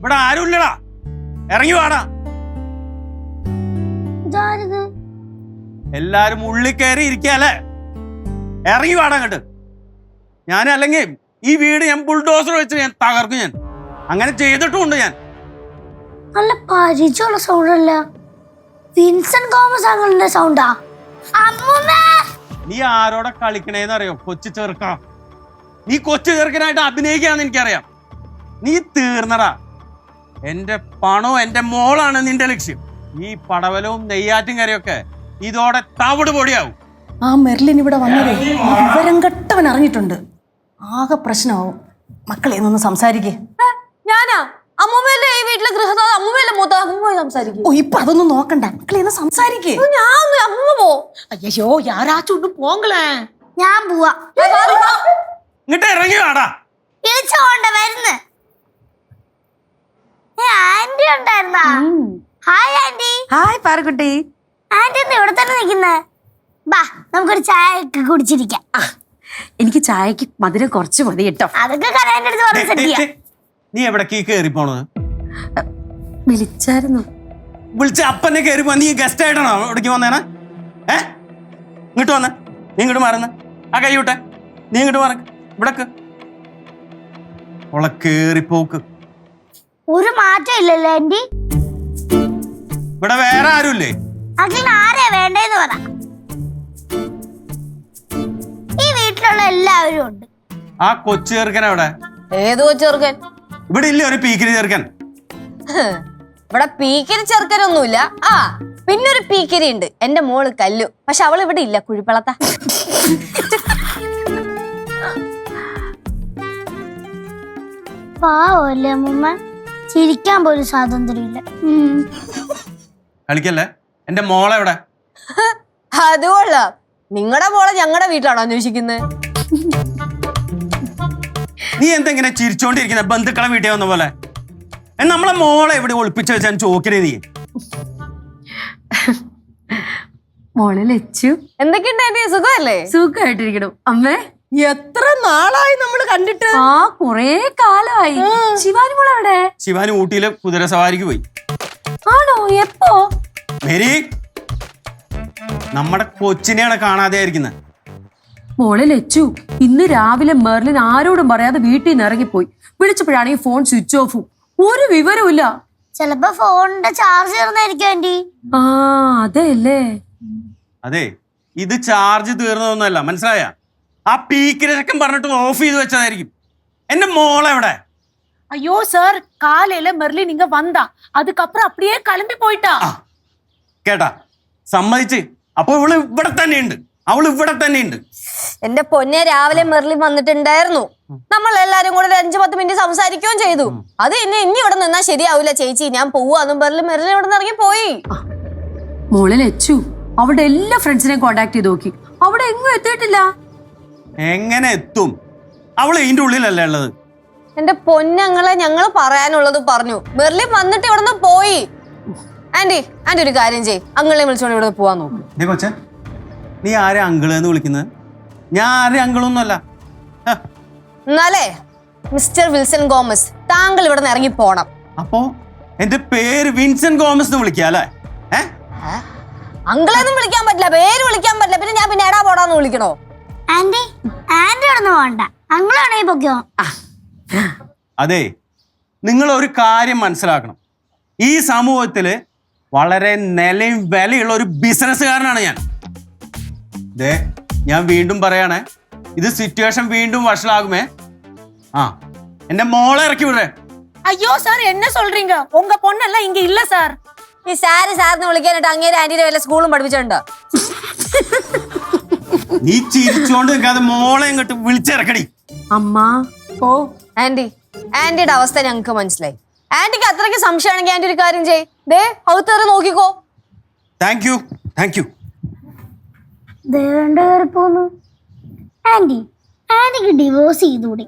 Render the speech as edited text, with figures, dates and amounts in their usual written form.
ഇവിടെ ആരുമില്ലടാ, ഇറങ്ങി വാടാ. എല്ലാരും ഉള്ളിൽ കയറി ഇരിക്കല്ലേ, ഇറങ്ങി വാടാ അങ്ങോട്ട്. ഞാൻ അല്ലെങ്കിൽ ഈ വീട് ഞാൻ ബുൾഡോസർ വെച്ച് ഞാൻ തകർക്കും. ഞാൻ അങ്ങനെ ചെയ്തിട്ടുമുണ്ട്. ഞാൻ നല്ല പരിചയമുള്ള സൗണ്ട് അല്ല, വിൻസെന്റ് തോമസ് അങ്ങളുടെ സൗണ്ടാ. നീ ആരോടെ കളിക്കണേന്ന് അറിയോ? കൊച്ചു ചെറുക്ക. നീ കൊച്ചു ചെറുക്കനായിട്ട് അഭിനയിക്കാന്ന് എനിക്കറിയാം. നീ തീർന്നടാ. എന്റെ പണവും എന്റെ മോളാണ് നിന്റെ ലക്ഷ്യം. ഈ പടവലവും നെയ്യാറ്റും കരയൊക്കെ ഇതോടെ തവിട് പൊടിയാവും. ആ മെർലിൻ ഇവിടെ വന്നതേ വിവരം കെട്ടവൻ അറിഞ്ഞിട്ടുണ്ട്. ആകെ പ്രശ്നമാവും. മക്കളെ ഒന്ന് സംസാരിക്കേ. ഞാനാ അമ്മൂമ്മയല്ലേ ഈ വീട്ടിലെ ഗൃഹനാഥ, അമ്മൂമ്മയല്ലേ മൂത്ത, അമ്മൂമ്മ സംസാരിക്കും. ഓ ഇപ്പൊ അതൊന്നും നോക്കണ്ട, മക്കളെ ഒന്ന് സംസാരിക്കേ. ഞാൻ അമ്മൂമ്മ പോ. അയ്യോ യാരാച്ചും ഒന്ന് പോങ്ങളേ. ഞാൻ പോവാ. ഇങ്ങോട്ട് ഇറങ്ങി വാടാ. വിളിച്ചോണ്ട വരുന്ന്. ആന്റി ഉണ്ടായിരുന്നാ? Hi aunty. Hi Parakkutty. Aunty എന്താ ഇവിടെ തന്നെ നിൽക്കുന്നേ? ബാ നമുക്കൊരു ചായ ഒക്കെ കുടിച്ചിരിക്കാം. എനിക്ക് ചായക്ക് മധുരം കുറച്ച് മതി കേട്ടോ. അതൊക്കെ കടയുടെ അടുത്ത് പറഞ്ഞ് സെറ്റ് ചെയ്യാം. നീ എവിടേക്ക് കയറി പോണത്? വിളിച്ചായിരുന്നു. വിളിച്ച അപ്പനെ കയറി പോ. നീ ഗസ്റ്റ് ആയിട്ടാണോ ഇവിടേക്ക് വന്നേനാ? ഇങ്ങോട്ട് വന്നേ. നീ ഇങ്ങോട്ട് മാറുന്ന ആ കൈ വിട്ടെ. നീ ഇങ്ങോട്ട് മാറ. ഇവിടക്ക് ഓളെ കേറിപ്പോക്ക്. ഒരു മാറ്റം ഇല്ലല്ലോ ആന്റി. ഇവിടെ വേറെ ആരുമില്ലേ? അഖിലിന് ആരെയാ വേണ്ടേന്ന് പറ. ഈ വീട്ടിലുള്ള എല്ലാവരും ഉണ്ട്. ആ കൊച്ചു ചെറുക്കൻ എവിടെ? ഏത് കൊച്ചു ചെറുക്കൻ? ഇവിടെ ഇല്ലേ ഒരു പീക്കിരി ചെറുക്കൻ? ഇവിടെ പീക്കിരി ചെറുക്കനൊന്നുമില്ല. ആ പിന്നെ ഒരു പീക്കിരി ഉണ്ട്, എന്റെ മോള് കല്ലു. പക്ഷെ അവൾ ഇവിടെ ഇല്ല, കുഴിപ്പളത്ത. പാവല്ലേ അമ്മൂമ്മ, ചിരിക്കാൻ പോലും സ്വാതന്ത്ര്യമില്ല. കളിക്കല്ലേ. എന്റെ മോളെ എവിടെ? അത് കൊള്ളാം. നിങ്ങളുടെ മോളെ ഞങ്ങളുടെ വീട്ടിലാണോ അന്വേഷിക്കുന്നത്? നീ എന്തെങ്ങനെ ചിരിച്ചോണ്ടിരിക്കുന്ന ബന്ധുക്കളെ വീട്ടിൽ വന്ന പോലെ? നമ്മളെ മോളെ എവിടെ ഒളിപ്പിച്ചു വെച്ചാൽ ചോക്കരേ നീ? മോളെ ലച്ചു എന്തൊക്കെയുണ്ട് എന്റെ സുഖമല്ലേ? സുഖമായിട്ടിരിക്കണം അമ്മേ. എത്ര നാളായി നമ്മള് കണ്ടിട്ട്? ആ കൊറേ കാലമായി. ശിവാനി മോളെ എവിടെ? ശിവാനി ഊട്ടിയിലെ കുതിര സവാരിക്ക് പോയി. ആണോ? എപ്പോ? മേരി, നമ്മുടെ കൊച്ചിനെയാണ് കാണാതെ ആയിരിക്കുന്നത്. മോളെ ലച്ചു ഇന്ന് രാവിലെ മെർലിൻ ആരോടും പറയാതെ വീട്ടിൽ നിന്ന് ഇറങ്ങിപ്പോയി. വിളിച്ചപ്പോഴാണെങ്കിൽ ഫോൺ സ്വിച്ച് ഓഫും. ഒരു വിവരമില്ല. ചിലപ്പോ ഫോണിന്റെ ചാർജ് തീർന്നായിരിക്കും ആന്റി. ആ അതെ അല്ലേ? അതെ, ഇത് ചാർജ് തീർന്നതൊന്നുമല്ല, മനസ്സിലായ? ആ പീക്കിരക്കം പറഞ്ഞിട്ട് ഓഫ് ചെയ്ത് വെച്ചതായിരിക്കും. എന്റെ മോളെവിടെ? ஐயோ சார், காலையில மெர்லின் இங்க வந்தா, அதுக்கப்புறம் அப்படியே கிளம்பி போயிட்டா. കേട്ടാ, സമ്മതിച്ച്. അപ്പൊ ഇവള് ഇവിടെ തന്നെയുണ്ട്. അവള് ഇവിടെ തന്നെയുണ്ട്. എന്റെ പൊന്നെ, രാവിലെ മെർലിൻ വന്നിട്ടുണ്ടായിരുന്നു. നമ്മൾ എല്ലാരും കൂടെ 5-10 മിനിറ്റ് സംസാരിക്കുകയും ചെയ്തു. അത് ഇനി ഇവിടെ നിന്നാ ശരിയാവില്ല ചേച്ചി, ഞാൻ പോവാന്നും മെർലിൻ ഇവിടെ നിന്ന് ഇറങ്ങി പോയി. മോളെ ലച്ചു അവിടെ എല്ലാ ഫ്രണ്ട്സിനെയും കോണ്ടാക്ട് ചെയ്ത് നോക്കി, അവിടെ എങ്ങും എത്തിയിട്ടില്ല. എങ്ങനെ എത്തും? അവള് ഇതിന്റെ ഉള്ളിലല്ലേ ഉള്ളത്. എന്റെ പൊന്നങ്ങളെ, ഞങ്ങൾ പറയാനുള്ളത് പറഞ്ഞു. മെർലിൻ വന്നിട്ട് ഇവിടെ നിന്ന് പോയി. ആന്റി ഒരു കാര്യം ചെയ്യ്, അങ്ങളെ വിളിച്ചോണ്ട് ഇവിടെ പോവാൻ നോക്കും. കൊച്ചെ, നീ ആരെ അങ്കിള് എന്ന് വിളിക്കുന്നത്? ഞാൻ ആരെ അങ്കിളൊന്നുമല്ല. എന്നാലേ മിസ്റ്റർ വിൽസൺ ഗോമസ്, താങ്കൾ ഇവിടെ നിന്ന് ഇറങ്ങി പോണം. അപ്പോ എന്റെ പേര് വിൻസെന്റ് ഗോമസ് എന്ന് വിളിക്കുക അല്ലേ? അങ്കിളൊന്നും വിളിക്കാൻ പറ്റില്ല, പേര് വിളിക്കാൻ പറ്റില്ല. പിന്നെ ഞാൻ പിന്നെ എടാ പോടാന്ന് വിളിക്കണോ? ആന്റി ഒന്നും വേണ്ട, അങ്ങളാണെങ്കിൽ പൊക്കോ. അതെ, നിങ്ങൾ ഒരു കാര്യം മനസ്സിലാക്കണം. ഈ സമൂഹത്തില് വളരെ നിലയും വിലയുള്ള ഒരു ബിസിനസ്സുകാരനാണ് ഞാൻ. ഞാൻ വീണ്ടും പറയണേ, ഇത് സിറ്റുവേഷൻ വീണ്ടും വഷളാകുമേ. എന്റെ മോളെ ഇറക്കി വിടേ. ஐயோ சார், என்ன சொல்றீங்க? உங்க பொண்ணெல்லாம் இங்க இல்ல சார். ഈ സാറിന് വിളിക്കാനായിട്ട് അങ്ങേരെ ആന്റിയുടെ വല്ല സ്കൂളും പഠിപ്പിച്ചിട്ടുണ്ടോ? നീ ചിരിച്ചോണ്ട് നിൽക്കാതെ മോളെ ഇങ്ങോട്ട് വിളിച്ചിറക്കടി. അമ്മ ഓ ആന്റിയുടെ അവസ്ഥ ഞങ്ങൾക്ക് മനസ്സിലായി. ആന്റിക്ക് അത്രയ്ക്ക് സംശയമാണെങ്കിൽ ആന്റി ഒരു കാര്യം ചെയ്യ്, ദേ അകത്തേറി നോക്കിക്കോ. Thank you. പോന്നു. ആന്റിക്ക് ഡിവോഴ്സ് ചെയ്തൂടെ?